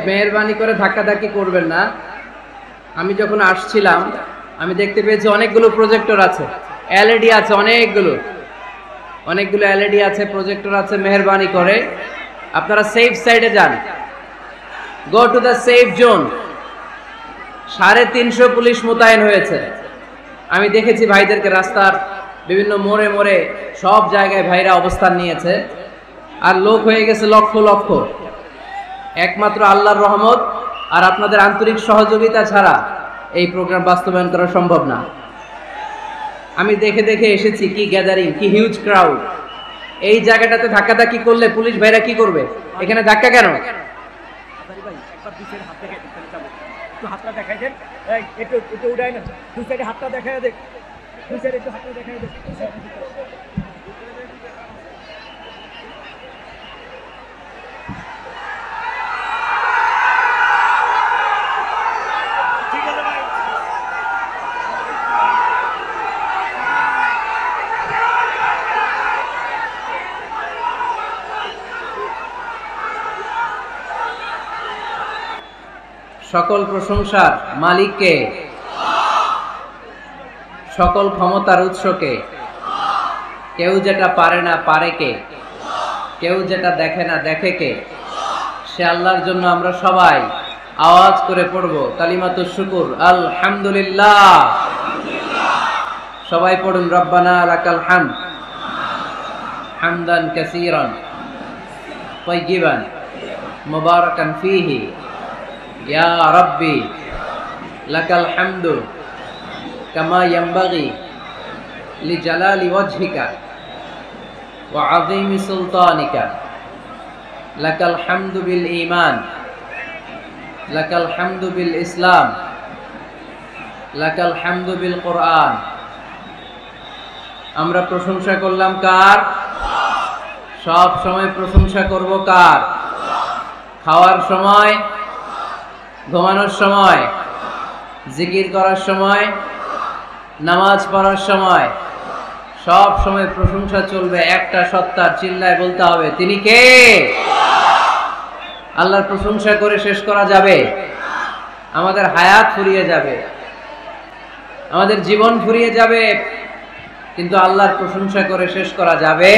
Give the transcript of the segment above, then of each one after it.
মেহেরবানি করে ধাক্কাধাক্কি করবেন না। আমি যখন আসছিলাম আমি দেখতে পেয়েছি অনেকগুলো প্রজেক্টর আছে, এলইডি আছে, অনেকগুলো এলইডি আছে, প্রজেক্টর আছে। মেহেরবানি করে আপনারা সেফ সাইডে যান, go to the safe zone. 350 police মোতায়েন হয়েছে। আমি দেখেছি ভাইদেরকে রাস্তার বিভিন্ন মোড়ে মোড়ে সব জায়গায় ভাইরা অবস্থান নিয়েছে, আর লোক হয়ে গেছে লক্ষ লক্ষ। একমাত্র আল্লাহর রহমত আর আপনাদের আন্তরিক সহযোগিতা ছাড়া এই প্রোগ্রাম বাস্তবায়ন করা সম্ভব না। আমি দেখে দেখে এসেছি কি গ্যাদারিং, কি হিউজ ক্রাউড। এই জায়গাটাতে ধাক্কাধাক্কি করলে পুলিশ ভাইরা কি করবে? এখানে ধাক্কা কেন? হাতটা দেখাই দেন, একটু উঠাই না, দুই সাইডে হাতটা দেখাই দেখ, দুই সাইডে একটু হাতটা দেখাই দেখ। সকল প্রশংসার মালিককে, সকল ক্ষমতার উৎসকে। কেউ যেটা পারে না পারে কে, কেউ যেটা দেখে না দেখে কে। সে আল্লাহর জন্য আমরা সবাই আওয়াজ করে পড়ব কালিমাতুশ শুকুর, আলহামদুলিল্লাহ। সবাই পড়ুন রব্বানা লাকাল হামদ হামদান কাসীরান তাইয়িবান মুবারাকান ফীহি ইয়া রাব্বি লাকাল হামদু কামা ইয়ানবাগি লিজালালি ওয়াজহিকা ওয়া আযীমি সুলতানিকা লাকাল হামদু বিল ঈমান লাকাল হামদু বিল ইসলাম লাকাল হামদু বিল কুরআন। আমরা প্রশংসা করলাম কার? সব সময় প্রশংসা করব কার? খাওয়ার সময়, ঘুমানোর সময়, জিকির করার সময়, নামাজ পড়ার সময়, সব সময় প্রশংসা চলবে একটা সত্তার। চিল্লায় বলতে হবে তিনি কে? আল্লাহর প্রশংসা করে শেষ করা যাবে? আমাদের হায়াত ফুরিয়ে যাবে, আমাদের জীবন ফুরিয়ে যাবে, কিন্তু আল্লাহর প্রশংসা করে শেষ করা যাবে।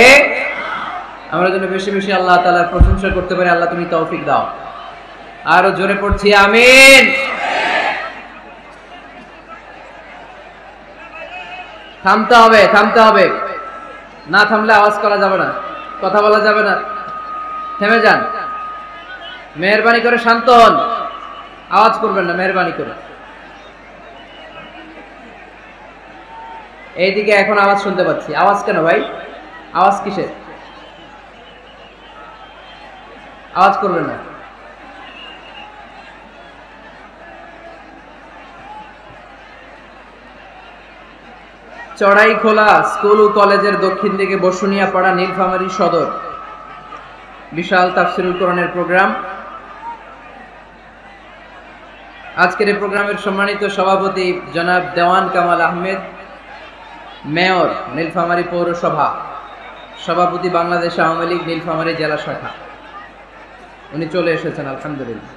আমরা যেন বেশি বেশি আল্লাহ তাআলার প্রশংসা করতে পারি। আল্লাহ তুমি তৌফিক দাও। আরো জোরে পড়ছি আমিন। থামতে হবে, থামতে হবে, না থামলে আওয়াজ করা যাবে না, কথা বলা যাবে না। থেমে যান, মেহেরবানি করে শান্ত হন, আওয়াজ করবেন না, মেহেরবানি করে। এইদিকে এখন আওয়াজ শুনতে পাচ্ছি। আওয়াজ কেন ভাই? আওয়াজ কিসের? আওয়াজ করবেন না। চড়াইখোলা স্কুল ও কলেজের দক্ষিণ দিকে বসুনিয়া পাড়া নীলফামারী সদর বিশাল তাফসীরুল কোরআনের প্রোগ্রাম। আজকের এই প্রোগ্রামের সম্মানিত সভাপতি জনাব দেওয়ান কামাল আহমেদ, মেয়র নীলফামারী পৌরসভা, সভাপতি বাংলাদেশ আওয়ামী লীগ নীলফামারী জেলা শাখা, উনি চলে এসেছেন আলহামদুলিল্লাহ।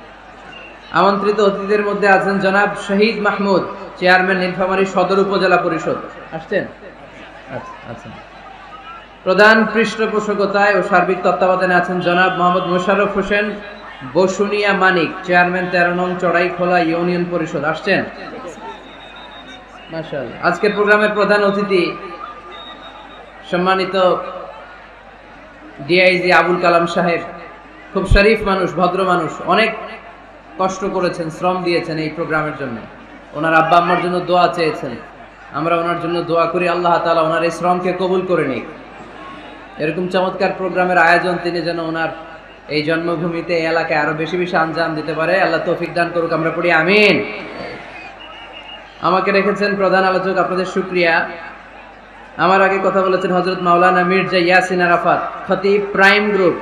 আমন্ত্রিত অতিথিদের মধ্যে আছেন জনাব শহীদ মাহমুদ, চেয়ারম্যান নীলফামারী সদর উপজেলা পরিষদ। আসছেন? আচ্ছা। প্রধান পৃষ্ঠপোষকতায় ও সার্বিক তত্ত্বাবধানে আছেন জনাব মোহাম্মদ মোশাররফ হোসেন বসুনিয়া মানিক, চেয়ারম্যান 13 নং চড়াইখোলা ইউনিয়ন পরিষদ। আসছেন? মাশাআল্লাহ। আজকের প্রোগ্রামের প্রধান অতিথি সম্মানিত ডিআইজি আবুল কালাম সাহেব, খুব শরীফ মানুষ, ভদ্র মানুষ, অনেক কষ্ট করেছেন, শ্রম দিয়েছেন এই প্রোগ্রামের জন্য। ওনার আব্বা আম্মার জন্য দোয়া চেয়েছেন, আমরা ওনার জন্য দোয়া করি আল্লাহ তাআলা ওনার এই শ্রমকে কবুল করে নিক। এরকম চমৎকার প্রোগ্রামের আয়োজন তিনি যেন ওনার এই জন্মভূমিতে, এই এলাকায় আরো বেশি বেশি আঞ্জাম দিতে পারে, আল্লাহ তৌফিক দান করুক। আমরা পড়ি আমিন। আমাকে রেখেছেন প্রধান আলোচক, আপনাদের শুকরিয়া। আমার আগে কথা বলেছেন হযরত মাওলানা মির্জা ইয়াসিন আরাফাত, খতিব প্রাইম গ্রুপ,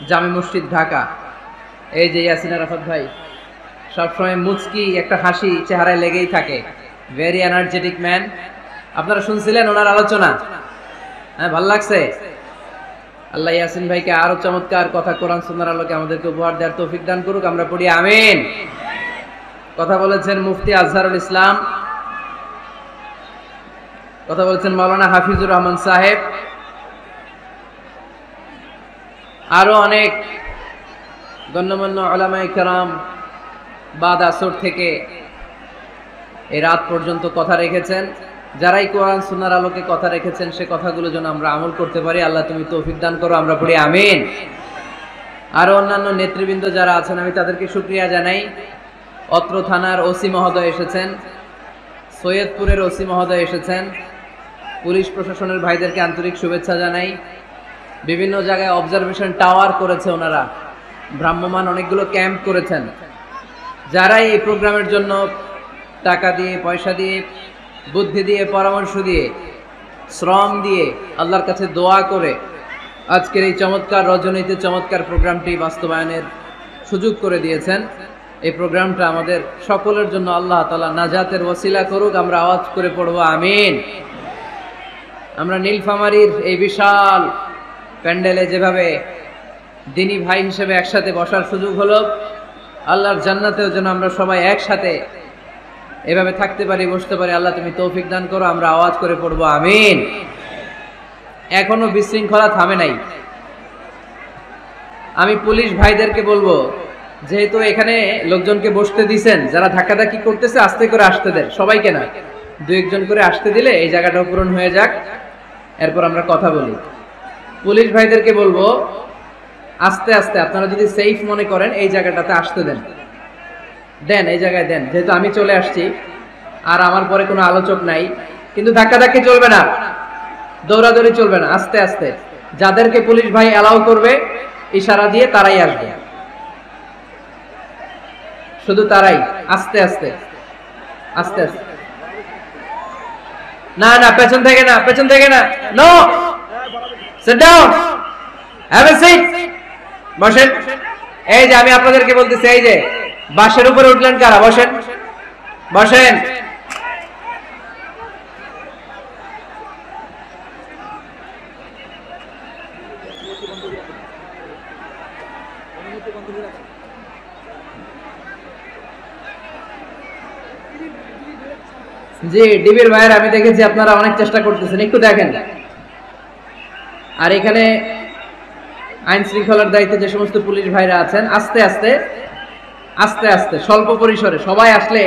জামে মসজিদ ঢাকা। এই যে ইয়াসিন আরাফাত ভাই, সবসময় মুচকি একটা হাসি চেহারায় লেগেই থাকে, ভেরি এনার্জেটিক ম্যান। আপনারা শুনছিলেন ওনার আলোচনা? হ্যাঁ, ভালো লাগছে? আল্লাহ ইয়াসিন ভাইকে আরো চমৎকার কথা কোরআন সুন্নাহর আলোকে আমাদেরকে উপহার দেওয়ার তৌফিক দান করুক। আমরা পড়ি আমিন। কথা বলেছেন মুফতি আজহারুল ইসলাম, কথা বলেছেন মাওলানা হাফিজুর রহমান সাহেব, আরো অনেক গণ্যমান্য উলামায়ে কেরাম বাদ আসর থেকে এই রাত পর্যন্ত কথা রেখেছেন। যারাই কোরআন সুন্নাহর আলোকে কথা রেখেছেন সে কথাগুলো যেন আমরা আমল করতে পারি। আল্লাহ তুমি তৌফিক দান করো। আমরা পড়ি আমিন। আরো অন্যান্য নেতৃবৃন্দ যারা আছেন আমি তাদেরকে শুকরিয়া জানাই। অত্র থানার ওসি মহোদয় এসেছেন, সৈয়দপুরের ওসি মহোদয় এসেছেন, পুলিশ প্রশাসনের ভাইদেরকে আন্তরিক শুভেচ্ছা জানাই। বিভিন্ন জায়গায় অবজারভেশন টাওয়ার করেছে ওনারা, ভ্রাম্যমান অনেকগুলো ক্যাম্প করেছেন। যারাই এই প্রোগ্রামের জন্য টাকা দিয়ে, পয়সা দিয়ে, বুদ্ধি দিয়ে, পরামর্শ দিয়ে, শ্রম দিয়ে, আল্লাহর কাছে দোয়া করে আজকের এই চমৎকার রজনীতে চমৎকার প্রোগ্রামটি বাস্তবায়নের সুযোগ করে দিয়েছেন। এই প্রোগ্রামটা আমাদের সকলের জন্য আল্লাহ তাআলা নাজাতের ওসিলা করুক। আমরা আওয়াজ করে পড়বো আমিন। আমরা নীলফামারীর এই বিশাল প্যান্ডেলে যেভাবে দিনী ভাই হিসেবে একসাথে বসার সুযোগ হলো, আল্লাহর জান্নাতেও যেন আমরা সবাই একসাথে এভাবে থাকতে পারি, বসতে পারি। আল্লাহ তুমি তৌফিক দান করো। আমরা আওয়াজ করে পড়বো আমিন। এখনো বিশৃঙ্খলা থামে নাই। আমি পুলিশ ভাইদেরকে বলবো, যেহেতু এখানে লোকজনকে বসতে দিছেন, যারা ধাক্কাধাক্কি করতেছে আস্তে করে আসতে দেন, সবাইকে না, দু একজন করে আসতে দিলে এই জায়গাটাও পূরণ হয়ে যাক, এরপর আমরা কথা বলি। পুলিশ ভাইদেরকে বলবো আস্তে আস্তে, আপনারা যদি সেফ মনে করেন এই জায়গাটাতে আসতে দেন, দেন এই জায়গায় দেন। যেহেতু আমি চলে আসছি আর আমার পরে কোনো আলোচক নাই, কিন্তু ধাক্কাধাক্কি চলবে না, দৌড়াদৌড়ি চলবে না, আস্তে আস্তে। যাদেরকে পুলিশ ভাই অ্যালাউ করবে ইশারা দিয়ে তারাই আসবে, শুধু তারাই, আস্তে আস্তে আস্তে আস্তে। না না, পেছন থেকে না, পেছন থেকে না, no, sit down, have a seat, বসেন। এই যে আমি আপনাদেরকে বলতেছি, এই যে বাসের উপরে উঠলেন কারা, বসেন বসেন। জি ডিবির ভাইয়ের আমি দেখেছি আপনারা অনেক চেষ্টা করতেছেন, একটু দেখেন। আর এখানে আইন শৃঙ্খলার দায়িত্বে যে সমস্ত পুলিশ ভাইরা আছেন, আস্তে আস্তে আস্তে আস্তে স্বল্প পরিসরে, সবাই আসলে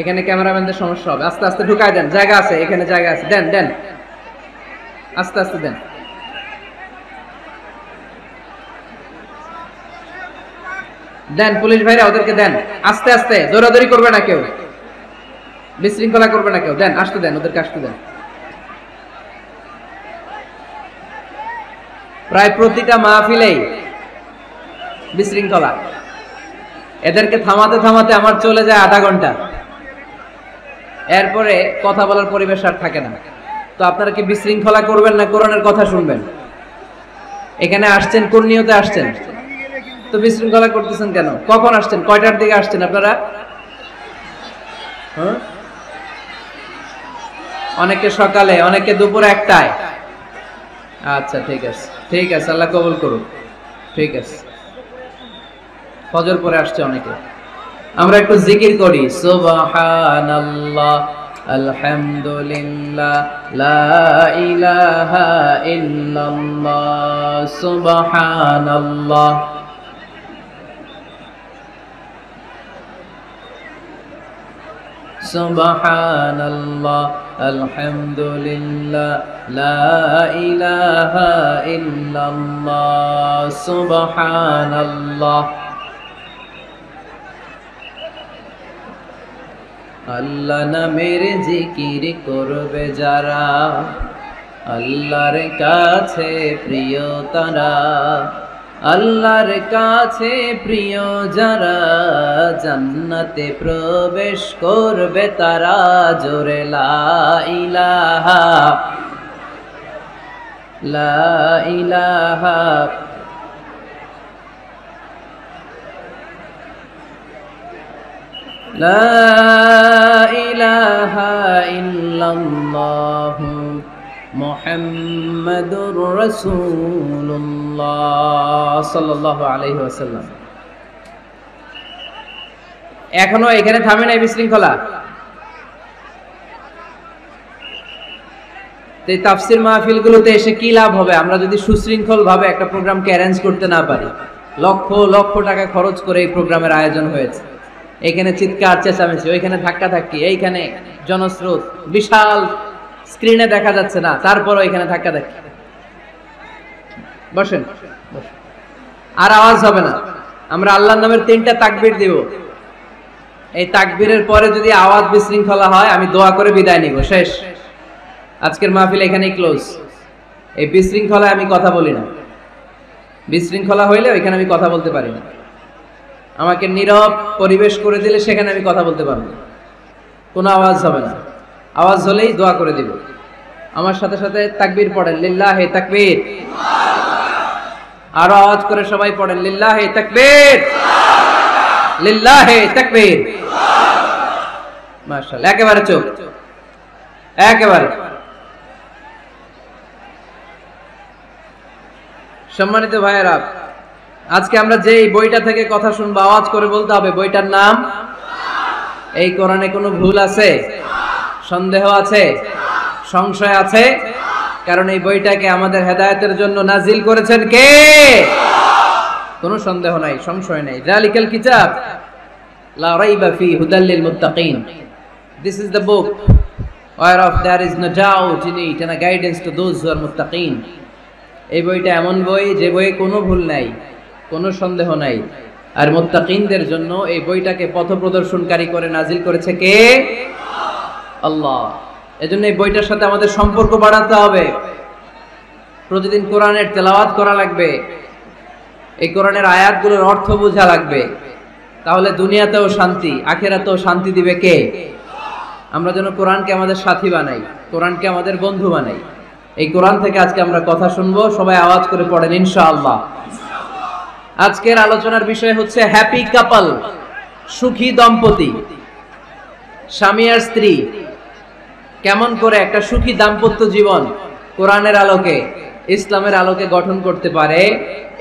এখানে ক্যামেরাম্যানদের সমস্যা হবে। আস্তে আস্তে ঢুকায় দেন, জায়গা আছে, এখানে জায়গা আছে, দেন দেন, আস্তে আস্তে দেন। দেন পুলিশ ভাইরা ওদেরকে দেন, আস্তে আস্তে, দৌড়াদৌড়ি করবে না কেউ, বিশৃঙ্খলা করবে না কেউ, দেন, আসতে দেন, ওদেরকে আসতে দেন। প্রায় প্রতিটা মাহফিলেই বিশৃঙ্খলা, এদেরকে থামাতে থামাতে আমার চলে যায় আধা ঘন্টা, এরপরে কথা বলার পরিবেশ আর থাকে না। তো আপনারা কি বিশৃঙ্খলা করবেন না কোরআনের কথা শুনবেন? এখানে আসছেন কোন নিয়তে আসছেন? তো বিশৃঙ্খলা করতেছেন কেন? কখন আসছেন? কয়টার দিকে আসছেন আপনারা? অনেকে সকালে, অনেকে দুপুর 1টায়। আচ্ছা ঠিক আছে, ঠিক আছে, আল্লাহ কবুল করুন। ঠিক আছে, ফজর পরে আসছে অনেকে। আমরা একটু জিকির করি, সুবহানাল্লাহ, আলহামদুলিল্লাহ, লা ইলাহা ইল্লাল্লাহ, সুবহানাল্লাহ। সুবহানাল্লাহ, আলহামদুলিল্লাহ, লা ইলাহা ইল্লাল্লাহ, সুবহানাল্লাহ। আল্লাহ নামের জিকির করবে যারা, আল্লাহর কাছে প্রিয় তারা, আল্লাহর কাছে প্রিয় যারা, জান্নাতে প্রবেশ করবে তারা। জোরে লা ইলাহা, লা ইলাহা, লা ইলাহা ইল্লাল্লাহু মুহাম্মাদুর রাসূলুল্লাহ সাল্লাল্লাহু আলাইহি ওয়াসাল্লাম। এখনো এখানে থামে নাই বিশৃঙ্খলা। এই তাফসীর মাহফিলগুলোতে এসে কি লাভ হবে আমরা যদি সুশৃঙ্খল ভাবে একটা প্রোগ্রামকে অ্যারেঞ্জ করতে না পারি? লক্ষ লক্ষ টাকা খরচ করে এই প্রোগ্রামের আয়োজন হয়েছে। এখানে চিৎকার চেঁচামেচি, ওইখানে ধাক্কাধাক্কি, এইখানে জনস্রোত, বিশাল স্ক্রিনে দেখা যাচ্ছে না, তারপরও এখানে ধাক্কাধাক্কি। বসেন, আর আওয়াজ হবে না। আমরা আল্লাহর নামের 3টা তাকবীর দিব। এই তাকবীরের পরে যদি আওয়াজ বিশৃঙ্খলা হয় আমি দোয়া করে বিদায় নিব। শেষ, আজকের মাহফিল এখানেই ক্লোজ। এই বিশৃঙ্খলায় আমি কথা বলি না। বিশৃঙ্খলা হইলে ওইখানে আমি কথা বলতে পারি না। আমাকে নীরব পরিবেশ করে দিলে সেখানে আমি কথা বলতে পারবো, কোনো আওয়াজ হবে না। আওয়াজ হলেই দোয়া করে দিব। আমার সাথে সাথে তাকবীর পড়েন, লিল্লাহি তাকবীর। আরো আওয়াজ করে সবাই পড়েন, লিল্লাহি তাকবীর, লিল্লাহি তাকবীর। মাশাআল্লাহ, একেবারে চুপ, একেবারে। সম্মানিত ভাইয়েরা, আজকে আমরা যে বইটা থেকে কথা শুনবো আওয়াজ করে বলতে হবে বইটার নাম। এই কোরআনে কোনো ভুল আছে? সন্দেহ আছে? সংশয় আছে? কারণ এই বইটাকে আমাদের হেদায়েতের জন্য নাজিল করেছেন কে? কোনো সন্দেহ নাই, সংশয় নাই। যালিকাল কিতাব লা রাইবা ফি হুদাল লিল মুত্তাকিন। This is the book whereof there is no doubt in it and a guidance to those who are muttaqin. এই বইটা এমন বই যে বইয়ে কোনো ভুল নাই, কোনো সন্দেহ নাই। আর মুত্তাকিনদের জন্য এই বইটাকে পথপ্রদর্শনকারী করে নাজিল করেছে কে? আল্লাহ। এজন্য এই বইটার সাথে আমাদের সম্পর্ক বাড়াতে হবে। প্রতিদিন কোরআনের তেলাওয়াত করা লাগবে, এই কোরআনের আয়াতগুলোর অর্থ বোঝা লাগবে। তাহলে দুনিয়াতেও শান্তি, আখিরাতেও শান্তি দিবে কে? আমরা যেন কোরআনকে আমাদের সাথী বানাই, কোরআনকে আমাদের বন্ধু বানাই। এই কোরআন থেকে আজকে আমরা কথা শুনবো। সবাই আওয়াজ করে পড়েন ইনশাআল্লাহ। আজকের আলোচনার বিষয় হচ্ছে হ্যাপি কাপল, সুখী দম্পতি। স্বামী আর স্ত্রী কেমন করে একটা সুখী দাম্পত্য জীবন কোরআনের আলোকে, ইসলামের আলোকে গঠন করতে পারে,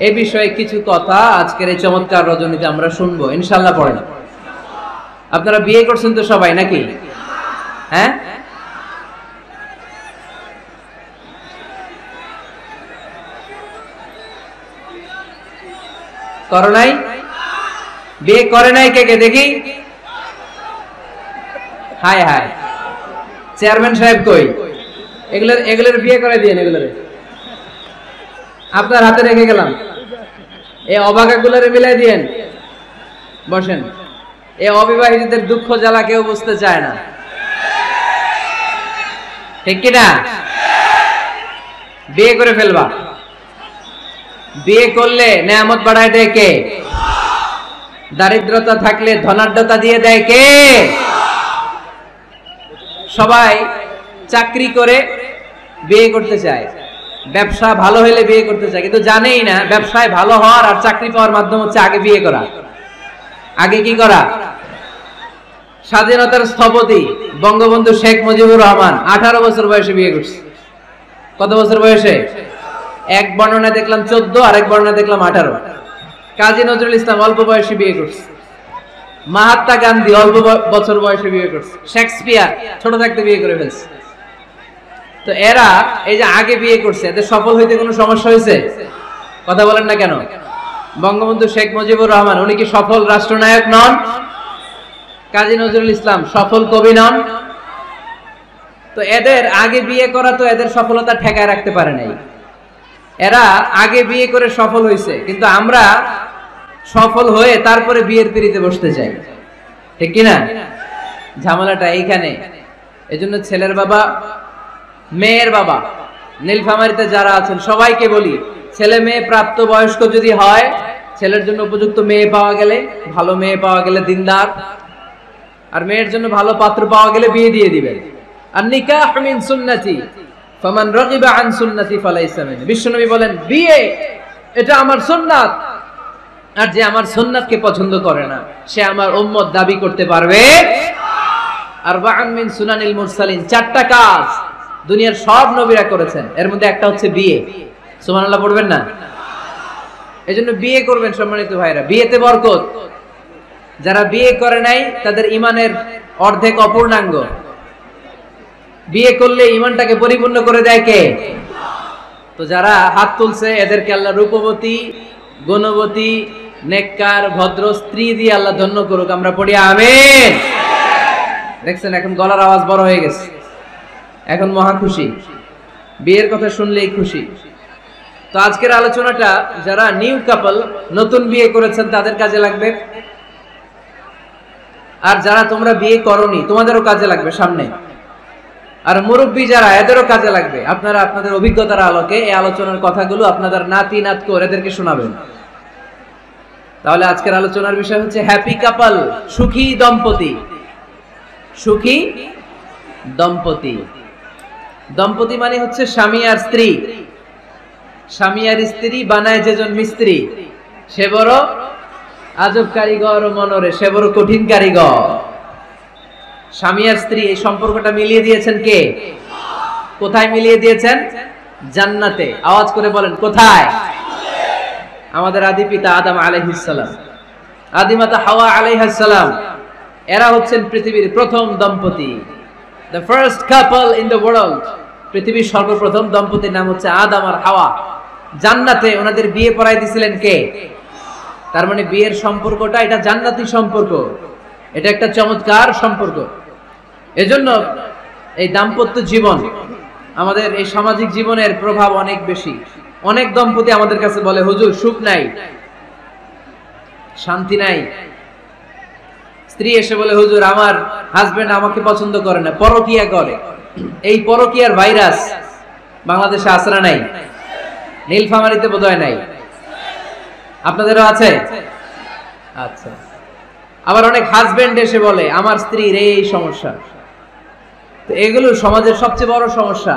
এ বিষয়ে কিছু কথা আজকের এই চমৎকার রজনীতে আমরা শুনবো ইনশাআল্লাহ। পড়েন। আপনারা বিয়ে করছেন তো সবাই নাকি? হ্যাঁ, করো নাই? বিয়ে করে নাই কে কে দেখি? হায় হায়, চেয়ারম্যান সাহেব কই? এগুলোর বিয়ে করে দিয়ে এগুলোর আপনার হাতে রেখে গেলাম। এই অবাকাগুলোরে মিলাই দিয়েন। বসেন। এই অবিবাহিতদের দুঃখ জ্বালা কেউ বুঝতে চায় না, ঠিক কিনা? বিয়ে করে ফেলবা। বিয়ে করলে নেয়ামত বাড়ায় দেয় কে? দারিদ্রতা থাকলে ধনাঢ্যতা দিয়ে দেয় কে? সবাই চাকরি করে বিয়ে করতে চায়, ব্যবসা ভালো হলে বিয়ে করতে চায়, কিন্তু জানেই না ব্যবসায় ভালো হওয়ার আর চাকরি পাওয়ার মাধ্যম হচ্ছে আগে বিয়ে করা। আগে কি করা? স্বাধীনতার স্থপতি বঙ্গবন্ধু শেখ মুজিবুর রহমান 18 বছর বয়সে বিয়ে করছে। কত বছর বয়সে? এক বর্ণনা দেখলাম 14, আর এক বর্ণনা দেখলাম 18। কাজী নজরুল ইসলাম অল্প বয়সে বিয়ে করছে। মহাত্মা গান্ধী অল্প বছর বয়সে বিয়ে করছে। শেক্সপিয়ার ছোট থাকতে বিয়ে করে ফেলছে। তো এরা এই যে আগে বিয়ে করছে, এদের সফল হইতে কোনো সমস্যা হয়েছে? কথা বলেন না কেন? বঙ্গবন্ধু শেখ মুজিবুর রহমান উনি কি সফল রাষ্ট্রনায়ক নন? কাজী নজরুল ইসলাম সফল কবি নন? তো এদের আগে বিয়ে করা তো এদের সফলতা ঠেকায় রাখতে পারে নাই। এরা আগে বিয়ে করে সফল হয়েছে, কিন্তু আমরা সফল হয়ে তারপরে বিয়ের পিড়িতে বসতে চাই, ঠিক কিনা? ঝামেলাটা এইখানে। এজন্য ছেলের বাবা, মেয়ের বাবা, নীলফামারীতে যারা আছেন সবাইকে বলি, ছেলে মেয়ে প্রাপ্ত বয়স্ক যদি হয়, ছেলের জন্য উপযুক্ত মেয়ে পাওয়া গেলে, ভালো মেয়ে পাওয়া গেলে দিনদার, আর মেয়ের জন্য ভালো পাত্র পাওয়া গেলে বিয়ে দিয়ে দিবেন। আর নিকাহ মিন সুন্নতি ফামান রাগিবা আন সুন্নতি ফালাইসা মিন। বিশ্বনবী বলেন বিয়ে এটা আমার সুন্নাত, আর যে আমার সুন্নাতকে পছন্দ করে না সে আমার উম্মত দাবি করতে পারবে। আরবাআন মিন সুনানিল মুরসালিন, 4টা কাজ দুনিয়ার সব নবীরা করেছেন, এর মধ্যে একটা হচ্ছে বিয়ে। সুবহানাল্লাহ পড়বেন না? এজন্য বিয়ে করবেন সম্মানিত ভাইরা, বিয়েতে বরকত। যারা বিয়ে করে নাই তাদের ইমানের অর্ধেক অপূর্ণাঙ্গ। বিয়ে করলে ইমানটাকে পরিপূর্ণ করে দেয় কে? তো যারা হাত তুলছে এদেরকে আল্লাহ রূপবতী, গুণবতী, নেককার, ভদ্র স্ত্রী দিয়ে আল্লাহ ধন্য করুক। আমরা পড়ি আমিন। দেখছেন এখন গলার আওয়াজ বড় হয়ে গেছে, এখন মহা খুশি, বিয়ের কথা শুনলেই খুশি। তো আজকের আলোচনাটা যারা নিউ কাপল, নতুন বিয়ে করেছেন তাদের কাজে লাগবে, আর যারা তোমরা বিয়ে করোনি তোমাদেরও কাজে লাগবে সামনে, আর মুরব্বী যারা এদেরও কাজে লাগবে। আপনারা আপনাদের অভিজ্ঞতার আলোকে এই আলোচনার কথাগুলো আপনাদের নাতি নাতকো এদেরকে শোনাবেন। তাহলে আজকের আলোচনার বিষয় হচ্ছে হ্যাপি কাপল, সুখী দম্পতি। সুখী দম্পতি, দম্পতি মানে হচ্ছে স্বামী আর স্ত্রী। স্বামী আর স্ত্রী বানায় যেজন মিস্ত্রি, সে বড় আজব কারিগর ও মনরে, সে বড় কঠিন কারিগর। স্বামী আর স্ত্রী এই সম্পর্কটা মিলিয়ে দিয়েছেন কে? কোথায় মিলিয়ে দিয়েছেন? জান্নাতে। আওয়াজ করে বলেন কোথায়? আমাদের আদি পিতা আদম আলাইহিস সালাম, আদিমাতা হাওয়া আলাইহিস সালাম, এরা হচ্ছেন পৃথিবীর প্রথম দম্পতি, the first couple in the world। পৃথিবীর সর্বপ্রথম দম্পতির নাম হচ্ছে আদম আর হাওয়া। জান্নাতে ওনাদের বিয়ে পড়াই দিয়েছিলেন কে? তার মানে বিয়ের সম্পর্কটা এটা জান্নাতি সম্পর্ক, এটা একটা চমৎকার সম্পর্ক। এজন্য এই দাম্পত্য জীবন আমাদের এই সামাজিক জীবনের প্রভাব অনেক বেশি। অনেক দম্পতি আমাদের কাছে বলে, হুজুর সুখ নাই, শান্তি নাই। স্ত্রী এসে বলে, হুজুর আমার হাজবেন্ড আমাকে পছন্দ করে না, পরকিয়া করে। এই পরকিয়ার ভাইরাস বাংলাদেশে আসরা নাই? নীলফামারীতে বোধহয় নাই, আপনাদেরও আছে? আচ্ছা। আবার অনেক হাজবেন্ড এসে বলে আমার স্ত্রীর এই সমস্যা। তো এগুলো সমাজের সবচেয়ে বড় সমস্যা,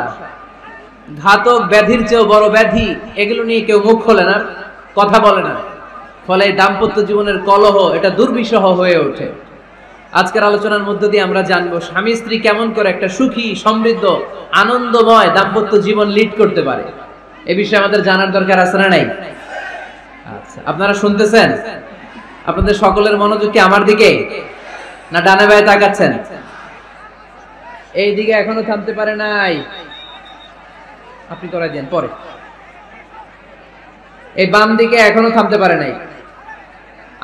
ঘাতক ব্যাধির চেয়েও বড় ব্যাধি। এগুলো নিয়ে কেউ মুখ খোলে না, কথা বলে না, ফলে দাম্পত্য জীবনের কলহ এটা দুর্বিষহ হয়ে ওঠে। আজকের আলোচনার মধ্য দিয়ে আমরা জানবো স্বামী স্ত্রী কেমন করে একটা সুখী, সমৃদ্ধ, আনন্দময় দাম্পত্য জীবন লিড করতে পারে। এ বিষয়ে আমাদের জানার দরকার আছে না নাই? আচ্ছা, আপনারা শুনতেছেন? আপনাদের সকলের মনোযোগ কি আমার দিকে, না ডানে বায়ে তাকাচ্ছেন? এই দিকে এখনো থামতে পারে নাই, আপনি করাই দেন পরে। এই বাম দিকে এখনো থামতে পারে নাই।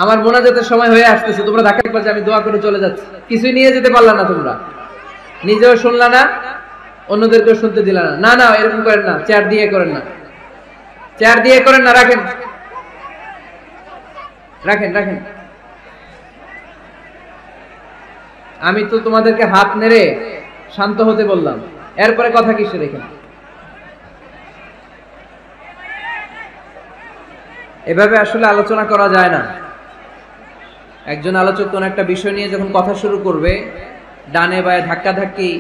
আমার মোনাজাতের সময় হয়ে আসতেছে, তোমরা ধাক্কা পাচ্ছে, আমি দোয়া করে চলে যাচ্ছি। কিছুই নিয়ে যেতে পারলা না, তোমরা নিজেও শুনলা না, অন্যদেরকেও শুনতে দিলা না। না না, এরকম করেন না, চেয়ার দিয়ে করেন না, চেয়ার দিয়ে করেন না, রাখেন রাখেন রাখেন। আমি তো তোমাদেরকে হাত নেড়ে শান্ত হতে বললাম, এরপরে কথা কিসে রেখেন? এভাবে আসলে আলোচনা করা যায় না। একজন আলোচক কোন একটা বিষয় নিয়ে যখন কথা শুরু করবে, ডানে বায়ে ধাক্কা ধাক্কি,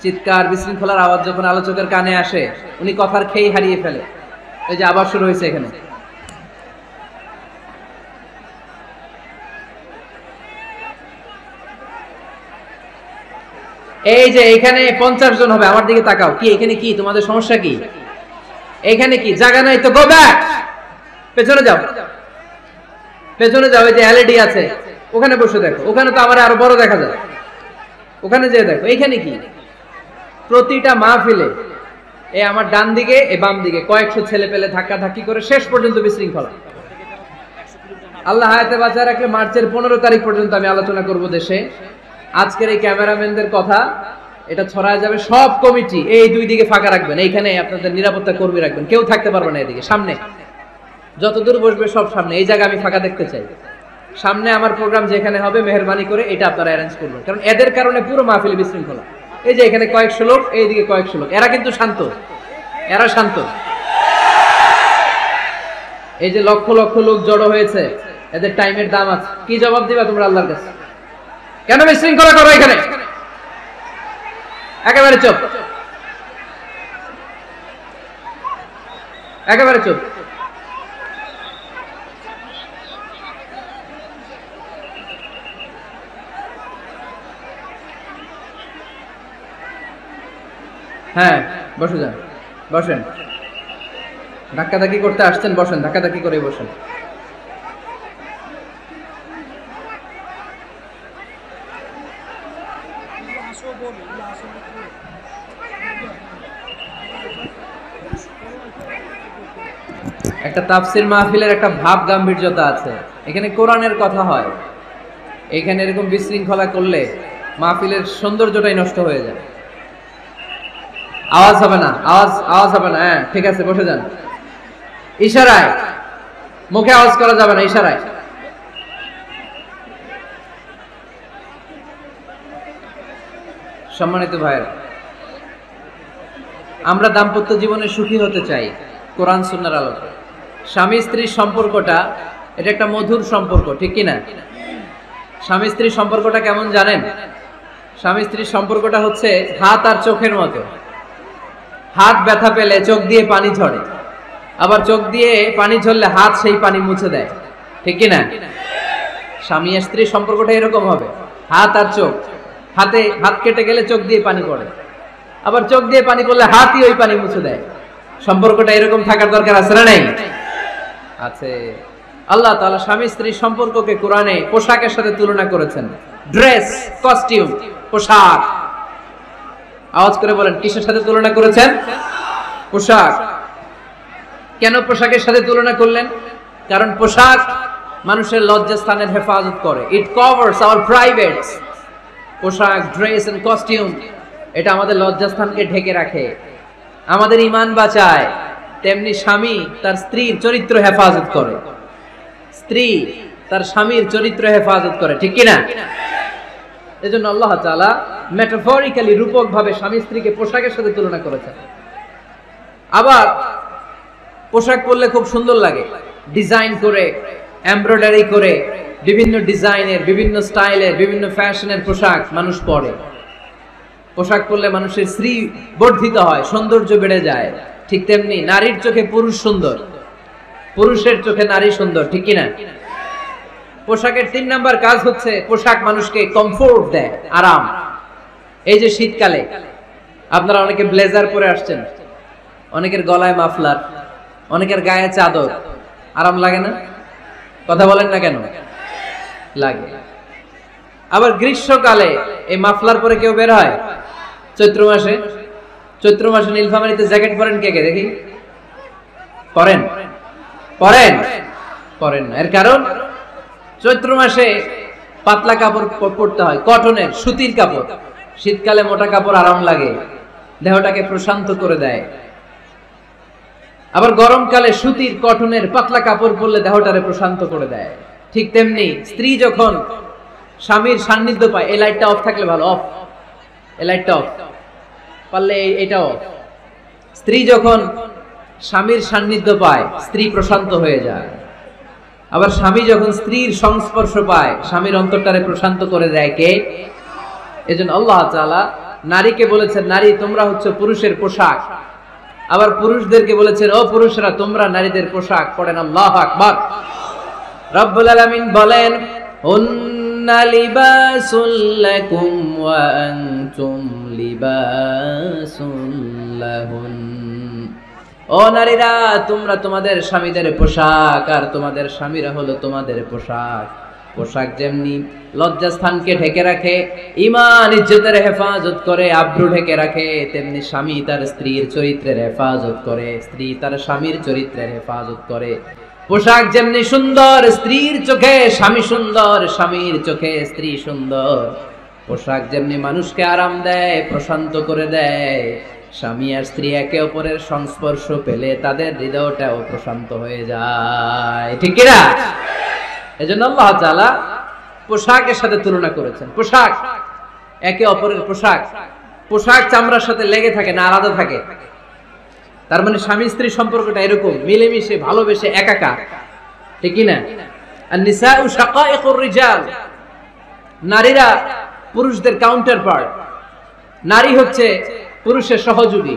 চিৎকার, বিশৃঙ্খলার আওয়াজ যখন আলোচকের কানে আসে, উনি কথার খেই হারিয়ে ফেলে। এই যে আবার শুরু হয়েছে এখানে। এই যে এখানে 50 জন হবে, আমার দিকে তাকাও। কি এখানে কি তোমাদের সমস্যা কি? এখানে কি জায়গা নাই? তো গো ব্যাক, পেছনে যাও, পেছনে যাও। এই যে এলইডি আছে ওখানে বসে দেখো, ওখানে তো আমার আরো বড় দেখা যায়, ওখানে যেয়ে দেখো। এখানে কি? প্রতিটা মাহফিলে এই আমার ডান দিকে এই বাম দিকে কয়েকশো ছেলে পেলে ধাক্কা ধাক্কি করে শেষ পর্যন্ত বিশৃঙ্খলা। আল্লাহ হায়াতে বাঁচায় রাখলে মার্চের 15 তারিখ পর্যন্ত আমি আলোচনা করব দেশে। আজকের এই ক্যামেরাম্যানদের কথা এটা ছড়ায় যাবে সব কমিটি। এই দুই দিকে ফাঁকা রাখবেন, এইখানে আপনাদের নিরাপত্তা কর্মী রাখবেন, কেউ থাকতে পারবে না এদিকে। সামনে যতদূর বসবে সব সামনে, এই জায়গা আমি ফাঁকা দেখতে চাই। সামনে আমার প্রোগ্রাম যেখানে হবে মেহেরবানি করে এটা আপনারা অ্যারেঞ্জ করবেন, কারণ এদের কারণে পুরো মাহফিল বিশৃঙ্খলা। এই যে এখানে কয়েকশো লোক, এইদিকে কয়েকশো লোক, এরা কিন্তু শান্ত, এরা শান্ত। এই যে লক্ষ লক্ষ লোক জড়ো হয়েছে, এদের টাইমের দাম আছে। কি জবাব দিবা তোমরা আল্লাহর কাছে? কেন বিশৃঙ্খলা করো এখানে? একেবারে চুপ, একেবারে চুপ। হ্যাঁ বসে যান, বসেন। ধাক্কাধাক্কি করতে আসছেন, বসেন, ধাক্কাধাক্কি করে বসেন। একটা তাফসির মাহফিলের একটা ভাব গাম্ভীর্যতা আছে, এখানে কোরআনের কথা হয়। এখানে এরকম বিশৃঙ্খলা করলে মাহফিলের সৌন্দর্যটাই নষ্ট হয়ে যায়। আওয়াজ হবে না, আওয়াজ হবে না। হ্যাঁ ঠিক আছে, বসে যান। ইশারায়, মুখে আওয়াজ করা যাবে না, ইশারায়। সম্মানিত ভাইয়েরা, আমরা দাম্পত্য জীবনে সুখী হতে চাই কোরআন সুন্নাহর আলোকে। স্বামী স্ত্রীর সম্পর্কটা এটা একটা মধুর সম্পর্ক, ঠিক কিনা? স্বামী স্ত্রীর সম্পর্কটা কেমন জানেন? স্বামী স্ত্রীর সম্পর্কটা হচ্ছে হাত আর চোখের মতো। হাত ব্যথা পেলে চোখ দিয়ে পানি ঝরে, আবার চোখ দিয়ে পানি ঝরলে হাত সেই পানি মুছে দেয়, ঠিক কিনা? স্বামী আর স্ত্রীর সম্পর্কটা এরকম হবে, হাত আর চোখ। হাত কেটে গেলে চোখ দিয়ে পানি পড়ে, আবার চোখ দিয়ে পানি পড়লে হাতই ওই পানি মুছে দেয়। সম্পর্কটা এরকম থাকার দরকার আছে না? নেই? আছে। আল্লাহ তাআলা স্বামী স্ত্রীর সম্পর্ককে কোরআনে পোশাকের সাথে তুলনা করেছেন। ড্রেস, কস্টিউম, পোশাক। আওয়াজ করে বলেন, কিসের সাথে তুলনা করেছেন? পোশাক। কেন পোশাকের সাথে তুলনা করলেন? কারণ পোশাক মানুষের লজ্জাস্থানের হেফাজত করে। ইট কভারস আওয়ার প্রাইভেটস। পোশাক, ড্রেস এন্ড কস্টিউম এটা আমাদের লজ্জাস্থানকে ঢেকে রাখে, আমাদের ঈমান বাঁচায়। তেমনি স্বামী তার স্ত্রীর চরিত্র হেফাজত করে, স্ত্রী তার স্বামীর চরিত্র হেফাজত করে, ঠিক কিনা? এজন্য আল্লাহ তাআলা মেটাফরিক্যালি, রূপকভাবে স্বামী স্ত্রীকে পোশাকের সাথে তুলনা করেছেন। আবার পোশাক পরলে খুব সুন্দর লাগে, ডিজাইন করে, এমব্রয়ডারি করে, বিভিন্ন ডিজাইনের, বিভিন্ন স্টাইলের, বিভিন্ন ফ্যাশনের পোশাক মানুষ পরে। পোশাক পরলে মানুষের শ্রী বর্ধিত হয়, সৌন্দর্য বেড়ে যায়। ঠিক তেমনি নারীর চোখে পুরুষ সুন্দর, পুরুষের চোখে নারী সুন্দর, ঠিক কিনা? পোশাকের 3 নাম্বার কাজ হচ্ছে পোশাক মানুষকে কমফোর্ট দেয়, আরাম। এই যে শীতকালে আপনারা অনেকে ব্লেজার পরে আসছেন, অনেকের গলায় মাফলার, অনেকের গায়ে চাদর, আরাম লাগে না? কথা বলেন না কেন? লাগে। আবার গ্রীষ্মকালে এই মাফলার পরে কেউ বের হয়? চৈত্র মাসে নীলফামারীতে জ্যাকেট পরেন কে কে দেখি? পরেন? পরেন না। এর কারণ চৈত্র মাসে পাতলা কাপড় পরতে হয়, কটনের, সুতির কাপড়। শীতকালে মোটা কাপড় আরাম লাগে, দেহটাকে প্রশান্ত করে দেয়। আবার গরমকালে সুতির, কটনের পাতলা কাপড় পরলে দেহটারে প্রশান্ত করে দেয়। ঠিক তেমনি স্ত্রী যখন স্বামীর সান্নিধ্য পায়, এই লাইটটা অফ থাকলে ভালো, অফ, এই লাইটটা অফ, পারলে এটা অফ। স্ত্রী যখন স্বামীর সান্নিধ্য পায়, স্ত্রী প্রশান্ত হয়ে যায়। আবার স্বামী যখন স্ত্রীর সংস্পর্শ পায়, স্বামীর অন্তরটারে প্রশান্ত করে দেয় কে? এজন্য আল্লাহ তাআলা নারীকে বলেছেন, নারী তোমরা হচ্ছে পুরুষের পোশাক। আবার পুরুষদেরকে বলেছেন, ও পুরুষরা তোমরা নারীদের পোশাক। পড়েন আল্লাহু আকবার। রব্বুল আলামিন বলেন, হুন্না লিবাসুল লাকুম ওয়া আনতুম লিবাসুল লাহুন। ও নারীরা, তোমরা তোমাদের স্বামীদের পোশাক, আর তোমাদের স্বামীরা হলো তোমাদের পোশাক। পোশাক যেমনি লজ্জাস্থানকে ঢেকে রাখে, ঈমান ইজ্জতের হেফাজত করে, আব্রু ঢেকে রাখে, তেমনি স্বামী তার স্ত্রীর চরিত্রের হেফাজত করে, স্ত্রী তার স্বামীর চরিত্রের হেফাজত করে। পোশাক যেমনি সুন্দর, স্ত্রীর চোখে স্বামী সুন্দর, স্বামীর চোখে স্ত্রী সুন্দর। পোশাক যেমনি মানুষকে আরাম দেয়, প্রশান্ত করে দেয়, স্বামী আর স্ত্রী একে অপরের সংস্পর্শ পেলে তাদের হৃদয়টাও প্রশান্ত হয়ে যায়, ঠিক কিনা? এজন্য আল্লাহ তাআলা পোশাকের সাথে তুলনা করেছেন। পোশাক একে অপরের পোশাক চামড়ার সাথে লেগে থাকে না, আলাদা থাকে। তার মানে স্বামী স্ত্রী সম্পর্কটা এরকম মিলেমিশে, ভালোবেসে, একাকার, ঠিক কিনা? আর নিসাউ শাকাইকুর রিজাল, নারীরা পুরুষদের কাউন্টার পার্ট। নারী হচ্ছে পুরুষের সহযোগী।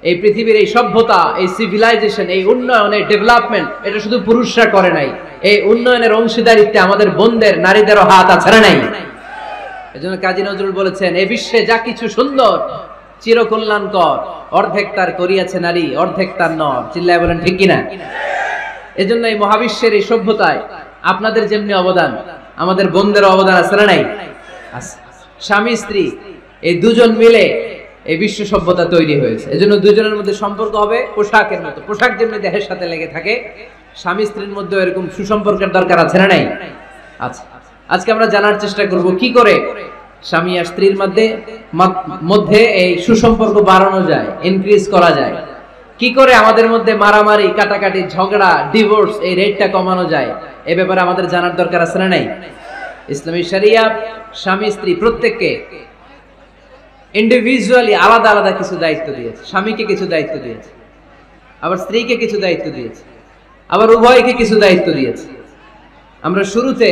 এই পৃথিবীর এই সভ্যতা, এই সিভিলাইজেশন, এই উন্নয়ন, এই ডেভেলপমেন্ট, এটা শুধু পুরুষরা করে নাই। এই উন্নয়নের অংশীদারিত্বে আমাদের বোনদের, নারীদেরও হাত আছে না নাই? এজন্য কাজী নজরুল বলেছেন, এই বিশ্বে যা কিছু সুন্দর চিরকল্যাণকর, অর্ধেক তার করিয়াছে নারী, অর্ধেক তার নর। চিল্লায় বলেন ঠিক কিনা? এজন্য এই মহাবিশ্বের এই সভ্যতায় আপনাদের যেমনি অবদান, আমাদের বোনদের অবদান আছে না নাই? আছে। স্বামী স্ত্রী এই দুজন মিলে এই বিশ্ব সভ্যতা তৈরি হয়েছে। এজন্য দুজনের মধ্যে সম্পর্ক হবে পোশাকের মতো। পোশাক যেমনি দেহের সাথে লেগে থাকে, স্বামী স্ত্রীর মধ্যে এরকম সুসম্পর্কের দরকার আছে না নাই? আছে। আজকে আমরা জানার চেষ্টা করব কি করে স্বামী আর স্ত্রীর মধ্যে এই সুসম্পর্ক বাড়ানো যায়, ইনক্রিজ করা যায়। কি করে আমাদের মধ্যে মারামারি, কাটাকাটি, ঝগড়া, ডিভোর্স এই রেটটা কমানো যায়, এ ব্যাপারে আমাদের জানার দরকার আছে না নাই? ইসলামী শরিয়া স্বামী স্ত্রী প্রত্যেককে ইন্ডিভিজুয়ালি আলাদা আলাদা কিছু দায়িত্ব দিয়েছে। স্বামীকে কিছু দায়িত্ব দিয়েছে, আবার স্ত্রীকে কিছু দায়িত্ব দিয়েছে, আবার উভয়কে কিছু দায়িত্ব দিয়েছে। আমরা শুরুতে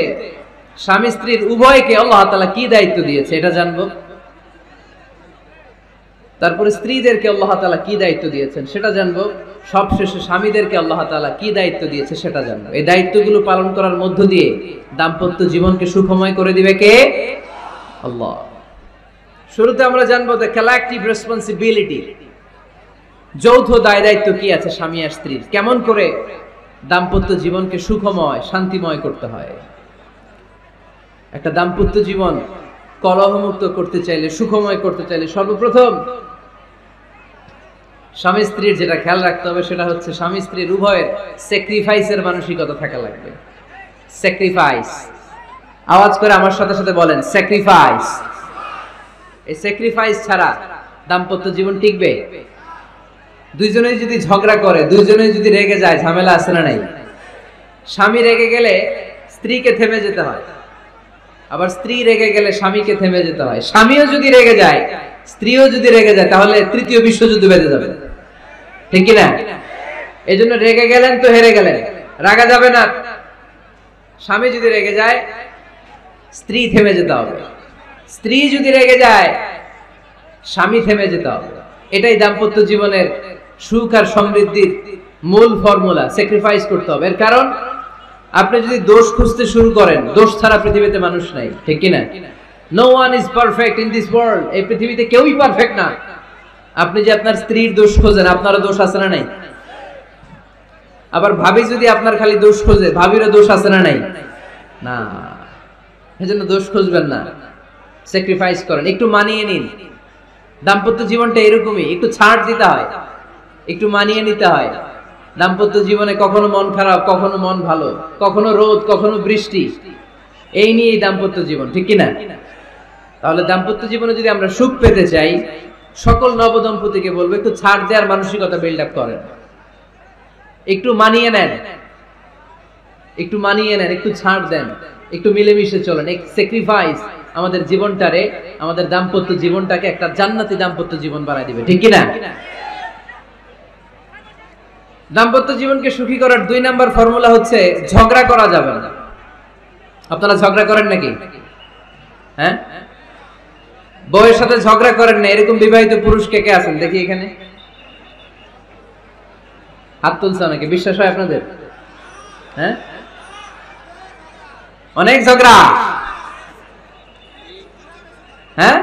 স্বামী স্ত্রীর উভয়কে আল্লাহ তাআলা কি দায়িত্ব দিয়েছে এটা জানবো। তারপরে স্ত্রীদেরকে আল্লাহ তাআলা কি দায়িত্ব দিয়েছেন সেটা জানবো। সবশেষে স্বামীদেরকে আল্লাহ তাআলা কি দায়িত্ব দিয়েছে সেটা জানবো। এই দায়িত্বগুলো পালন করার মধ্য দিয়ে দাম্পত্য জীবনকে সুখময় করে দিবে কে? আল্লাহ। শুরুতে আমরা জানবো যে কালেক্টিভ রেসপন্সিবিলিটি, যৌথ দায় দায়িত্ব কি আছে স্বামী আর স্ত্রীর, কেমন করে দাম্পত্য জীবনকে সুখময় শান্তিময় করতে হয়। একটা দাম্পত্য জীবন কলহমুক্ত করতে চাইলে, সুখময় করতে চাইলে সর্বপ্রথম স্বামী স্ত্রীর যেটা খেয়াল রাখতে হবে সেটা হচ্ছে স্বামী স্ত্রীর উভয়ের স্যাক্রিফাইসের মানসিকতা থাকা লাগবে। স্যাক্রিফাইস, আওয়াজ করে আমার সাথে সাথে বলেন স্যাক্রিফাইস। এই স্যাক্রিফাইস ছাড়া দাম্পত্য জীবন টিকবে? দুইজনেই যদি ঝগড়া করে, দুইজনেই যদি রেগে যায়, ঝামেলা আছে না নাই? স্বামী রেগে গেলে স্ত্রীকে থেমে যেতে হয়, আবার স্ত্রী রেগে গেলে স্বামীকে থেমে যেতে হয়। স্বামীও যদি রেগে যায়, স্ত্রীও যদি রেগে যায়, তাহলে তৃতীয় বিশ্বযুদ্ধ বেঁধে যাবে, ঠিক কিনা? এই জন্য রেগে গেলেন তো হেরে গেলেন, রাগা যাবে না। স্বামী যদি রেগে যায়, স্ত্রী থেমে যেতে হবে। স্ত্রী যদি রেগে যায়, স্বামী থেমে যেতে হবে। এটাই দাম্পত্য জীবনের সুখ আর সমৃদ্ধির মূল ফর্মুলা। স্যাক্রিফাইস করতে হবে। এর কারণ আপনি যদি দোষ খুঁজতে শুরু করেন, দোষ ছাড়া পৃথিবীতে মানুষ নাই, ঠিক কিনা? No one is perfect in this world. এই পৃথিবীতে কেউই পারফেক্ট না। আপনি যে আপনার স্ত্রীর দোষ খোঁজেন, আপনারও দোষ আছে না নাই? আবার ভাবি যদি আপনার খালি দোষ খোঁজে, ভাবিরও দোষ আছে না নাই? না। এজন্য দোষ খুঁজবেন না, স্যাক্রিফাইস করেন, একটু মানিয়ে নিন। দাম্পত্য জীবনটা এরকমই, একটু ছাড় দিতে হয়, একটু মানিয়ে নিতে হয়। দাম্পত্য জীবনে কখনো মন খারাপ, কখনো মন ভালো, কখনো রোদ, কখনো বৃষ্টি, এই নিয়েই দাম্পত্য জীবন, ঠিক কিনা? তাহলে দাম্পত্য জীবনে যদি আমরা সুখ পেতে চাই, সকল নবদম্পতিকে বলবো একটু ছাড় দেওয়ার মানসিকতা বিল্ড আপ করেন, একটু মানিয়ে নেন, একটু মানিয়ে নেন, একটু ছাড় দেন, একটু মিলেমিশে চলেন। এক স্যাক্রিফাইস আমাদের জীবনটারে, আমাদের দাম্পত্য জীবনটাকে একটা জান্নাতি দাম্পত্য জীবন বানায় দিবে, ঠিক কিনা? দাম্পত্য জীবনকে সুখী করার 2 নাম্বার ফর্মুলা হচ্ছে ঝগড়া করা যাবে না। আপনারা ঝগড়া করেন নাকি? হ্যাঁ, বউয়ের সাথে ঝগড়া করেন না এরকম বিবাহিত পুরুষ কে কে আছেন দেখি এখানে? হাত তুলছে অনেকে। বিশ্বাস হয় আপনাদের? হ্যাঁ, অনেক ঝগড়া। হ্যাঁ,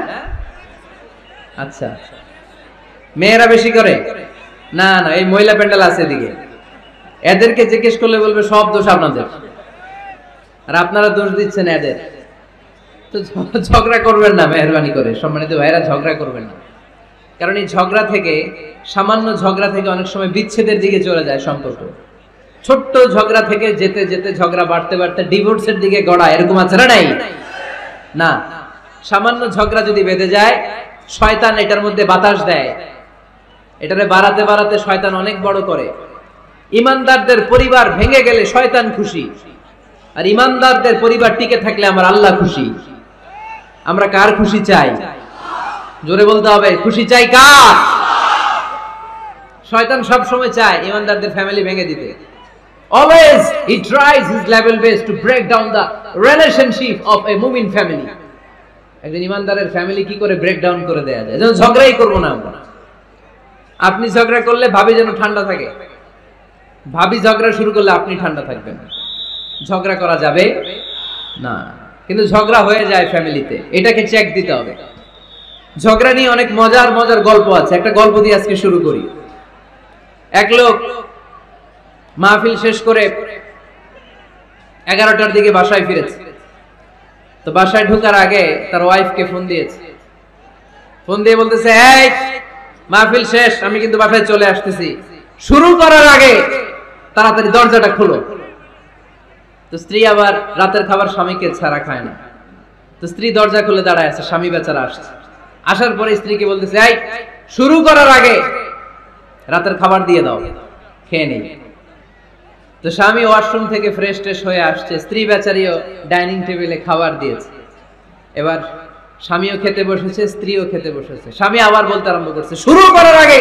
আচ্ছা, মেয়েরা বেশি করে? না না, এই মহিলা প্যান্ডেল আছে এদিকে, এদেরকে জিজ্ঞেস করলে বলবে সব দোষ আপনাদের, আর আপনারা দোষ দিচ্ছেন এদের। তো ঝগড়া করবেন না মেহরবানি করে, সম্মানিত ভাইরা, ঝগড়া করবেন না। কারণ এই ঝগড়া থেকে, সামান্য ঝগড়া থেকে অনেক সময় বিচ্ছেদের দিকে চলে যায় সম্পর্ক। ছোট্ট ঝগড়া থেকে যেতে যেতে ঝগড়া বাড়তে বাড়তে ডিভোর্সের দিকে গড়ায়, এরকম আছে না নাই? না, সামান্য ঝগড়া যদি বেঁধে যায়, শয়তান এটার মধ্যে বাতাস দেয়, এটারে বাড়াতে বাড়াতে শয়তান অনেক বড় করে। ইমানদারদের পরিবার ভেঙে গেলে শয়তান খুশি, আর ইমানদারদের পরিবার টিকে থাকলে আমার আল্লাহ খুশি। আমরা কার খুশি চাই? জোরে বলতে হবে, খুশি চাই কার? শয়তান সব সময় চায় ইমানদারদের ফ্যামিলি ভেঙে দিতে। Always he tries his level best to break down the relationship of a mu'min family. একজন ইমানদারের ফ্যামিলি কি করে ব্রেক ডাউন করে দেয়া যায়? যেন ঝগড়াই করবো না আমরা। আপনি ঝগড়া করলে ভাবি যেন ঠান্ডা থাকে, ভাবি ঝগড়া শুরু করলে আপনি ঠান্ডা থাকবেন। ঝগড়া করা যাবে না, কিন্তু ঝগড়া হয়ে যায় ফ্যামিলিতে, এটাকে চেক দিতে হবে। ঝগড়া নিয়ে অনেক মজার মজার গল্প আছে। একটা গল্প দিয়ে আজকে শুরু করি। এক লোক মাহফিল শেষ করে 11টার দিকে বাসায় ফিরেছে। তো বাসায় ঢোকার আগে তার ওয়াইফকে ফোন দিয়েছে। ফোন দিয়ে বলতেছে, এই মাহফিল শেষ, আমি কিন্তু বাসায় চলে আসতেছি, শুরু করার আগে তাড়াতাড়ি দরজাটা খুলো। তো স্ত্রী আবার রাতের খাবার স্বামীকে ছাড়া খায় না। তো স্ত্রী দরজা খুলে দাঁড়ায় আছে, স্বামী বেচারা আসছে। আসার পরে স্ত্রীকে বলতেছে, এই শুরু করার আগে রাতের খাবার দিয়ে দাও, খেয়ে নেই। তো স্বামী ওয়াশরুম থেকে ফ্রেশ ট্রেশ হয়ে আসছে, স্ত্রী বেচারিও ডাইনিং টেবিলে খাবার দিয়েছে। এবার স্বামীও খেতে বসেছে, স্ত্রীও খেতে বসেছে। স্বামী আবার বলতে আরম্ভ করছে, শুরু করার আগে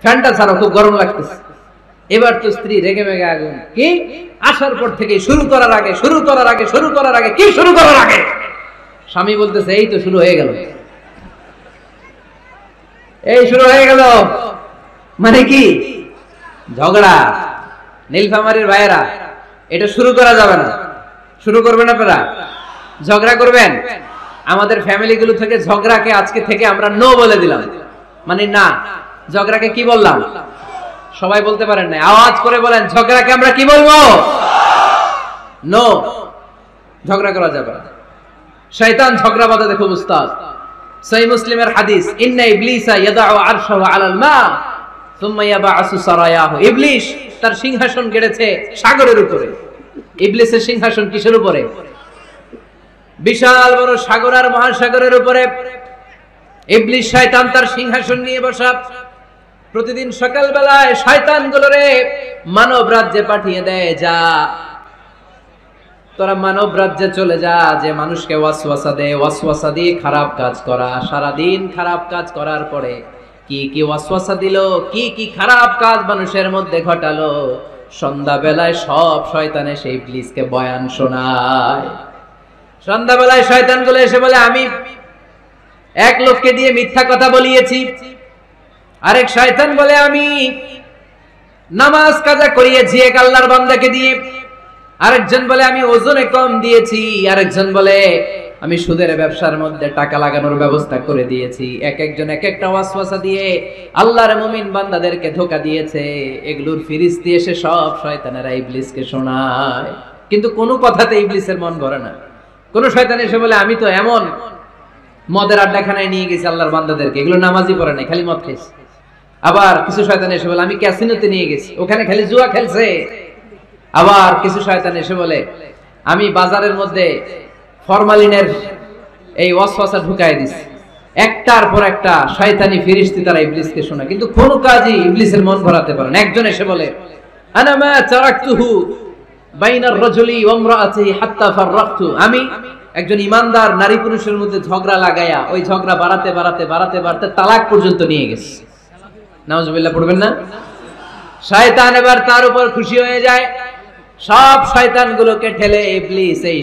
ফ্যানটা ছাড়ো, খুব গরম লাগতেছে। এবার তো স্ত্রী রেগে মেগে আগুন, কি আসার পর থেকে শুরু করার আগে, শুরু করার আগে, শুরু করার আগে, কি শুরু করার আগে? স্বামী বলতেছে, এই তো শুরু হয়ে গেল, এই শুরু হয়ে গেল। মানে কি? ঝগড়া। নীলফামারীর ভাইয়েরা, এটা শুরু করা যাবে না। শুরু করবেন আপনারা? ঝগড়া করবেন? আমাদের ফ্যামিলিগুলো থেকে ঝগড়াকে আজকে থেকে আমরা নো বলে দিলাম। মানে না, ঝগড়াকে কি বললাম? সবাই বলতে পারেন না, আওয়াজ করে বলেন, ঝগড়াকে আমরা কি বলবো? নো। ঝগড়া করা যাবে না। শয়তান ঝগড়া বাঁধাতে খুব উস্তাদ। সহিহ মুসলিমের হাদিস, ইন্না ইবলিসা ইয়াদাউ আরশাহু আলাল মা সুম্মা ইয়াবআসু সারায়াহু। ইবলিস তার সিংহাসন গেড়েছে সাগরের উপরে। ইবলিসের সিংহাসন কিসের উপরে? বিশাল বড় সাগর আর মহাসাগরের উপরে ইবলিস শয়তান তার সিংহাসন নিয়ে বসা। প্রতিদিন সকাল বেলায় শয়তানগুলোরে মানব রাজ্যে পাঠিয়ে দেয়, যা তোরা মানব রাজ্যে চলে যা, যে মানুষকে ওয়াসওয়াসা দেয়, ওয়াসওয়াসা দিয়ে খারাপ কাজ করা। সারাদিন খারাপ কাজ করার পরে কি কি ওয়াসওয়াসা দিল, কি কি খারাপ কাজ মানুষের মধ্যে ঘটালো, সন্ধ্যা বেলায় সব শয়তানে সেই ইবলিসকে বয়ান শোনায়। সন্ধ্যা বেলায় শয়তানগুলো এসে বলে, আমি এক লোককে দিয়ে মিথ্যা কথা বলিয়েছি। আরেক শয়তান বলে, আমি নামাজ কাজা করিয়েছি এক আল্লাহর বান্দাকে দিয়ে। আরেকজন বলে, আমি ওজনে কম দিয়েছি। আরেকজন বলে, আমি সুদের ব্যবসার মধ্যে টাকা লাগানোর ব্যবস্থা করে দিয়েছি। এক একজন এক একটা ওয়াসওয়াসা দিয়ে আল্লাহর মুমিন বান্দাদেরকে ধোঁকা দিয়েছে। এগুলোর ফিরিস্তি এসে সব শয়তানেরা ইবলিসকে শোনায়। কিন্তু কোনো কথাতে ইবলিসের মন ভরে না। কোন শয়তান এসে বলে, আমি তো এমন মদের আড্ডাখানায় নিয়ে গেছি আল্লাহর বান্দাদেরকে, এগুলো নামাজই পড়ে নাই, খালি মদ খেয়েছে। আবার কিছু শয়তান এসে বলে, আমি ক্যাসিনোতে নিয়ে গেছি, ওখানে খালি জুয়া খেলছে। আবার কিছু শয়তান এসে বলে, আমি বাজারের মধ্যে ফরমালিনের এই ওয়াসওয়াসা ঢুকাই দিছি। একটার পর একটা শয়তানি ফিরিস্তি তারা ইবলিসকে শোনায়, কিন্তু কোন কাজই ইবলিসের মন ভরাতে পারে না। একজন এসে বলে, আনা মা তারাকতুহু বাইনার রাজুলি ওয়া ইমরাআতিহি হাত্তা ফাররাকতু। আমি একজন ইমানদার নারী পুরুষের মধ্যে ঝগড়া লাগায়া ওই ঝগড়া বাড়াতে বাড়াতে বাড়াতে বাড়াতে তালাক পর্যন্ত নিয়ে গেছে। নাউজুবিল্লাহ পড়বেন না? শয়তান এবার তার উপর খুশি হয়ে যায়। সব শয়তানগুলোকে ঠেলে ইবলিস এই